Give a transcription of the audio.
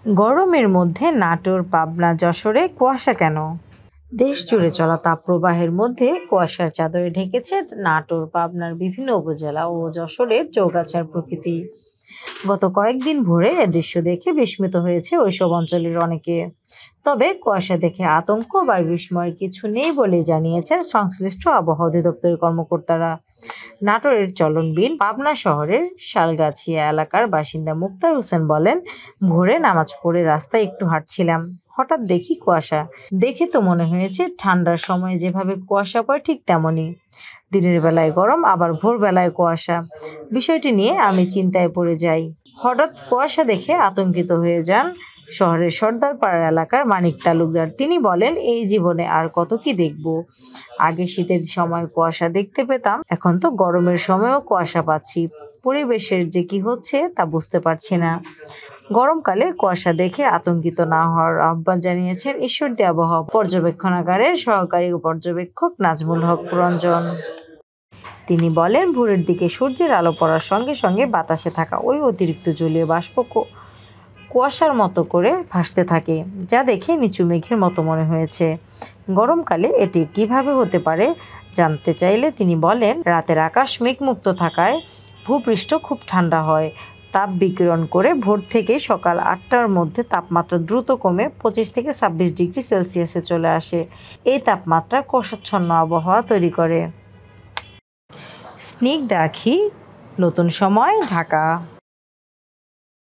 গরমের মধ্যে নাটোর, পাবনা, যশোরে কুয়াশা কেন? দেশ জুড়ে চলা তাপপ্রবাহের মধ্যে কুয়াশার চাদরে ঢেকেছে নাটোর, পাবনার বিভিন্ন উপজেলা ও যশোরের চৌগাছার প্রকৃতি। গত কয়েকদিন ভোরে এ দৃশ্য দেখে বিস্মিত হয়েছে ওইসব অঞ্চলের অনেকে। তবে কুয়াশা দেখে আতঙ্ক বা বিস্ময়ের কিছু নেই বলে জানিয়েছেন সংশ্লিষ্ট আবহাওয়া অধিদপ্তরের কর্মকর্তারা। নাটোরের চলনবিল পাবনা শহরের শালগাছিয়া এলাকার বাসিন্দা মুক্তার হোসেন বলেন, ভোরে নামাজ পড়ে রাস্তায় একটু হাঁটছিলাম, হঠাৎ দেখি কুয়াশা। দেখে তো মনে হয়েছে ঠান্ডার সময় যেভাবে কুয়াশা পড়ে ঠিক তেমনই। দিনের বেলায় গরম, আবার ভোরবেলায় কুয়াশা। বিষয়টি নিয়ে আমি চিন্তায় পড়ে যাই। হঠাৎ কুয়াশা দেখে আতঙ্কিত হয়ে যান শহরের সর্দারপাড়া এলাকার মানিক তালুকদার। তিনি বলেন, এই জীবনে আর কত কি দেখব। আগে শীতের সময় কুয়াশা দেখতে পেতাম, এখন তো গরমের সময়ও কুয়াশা পাচ্ছি। পরিবেশের যে কি হচ্ছে তা বুঝতে পারছি না। গরমকালে কুয়াশা দেখে আতঙ্কিত না হওয়ার আহ্বান জানিয়েছেন ঈশ্বরদী আবহাওয়া পর্যবেক্ষণাগারের সহকারী পর্যবেক্ষক নাজমুল হক রঞ্জন। তিনি বলেন, ভোরের দিকে সূর্যের আলো পড়ার সঙ্গে সঙ্গে বাতাসে থাকা ওই অতিরিক্ত জলীয় বাষ্প কুয়াশার মতো করে ভাসতে থাকে, যা দেখে নিচু মেঘের মতো মনে হয়েছে। গরমকালে এটি কিভাবে হতে পারে জানতে চাইলে তিনি বলেন, রাতের আকাশ মেঘমুক্ত থাকায় ভূপৃষ্ঠ খুব ঠান্ডা হয়, তাপ বিকিরণ করে ভোর থেকে সকাল 8টার মধ্যে তাপমাত্রা দ্রুত কমে 25 থেকে 26 ডিগ্রি সেলসিয়াসে চলে আসে। এই তাপমাত্রা কুয়াশাচ্ছন্ন আবহাওয়া তৈরি করে। স্নিগ্ধা আখি, নতুন সময়, ঢাকা।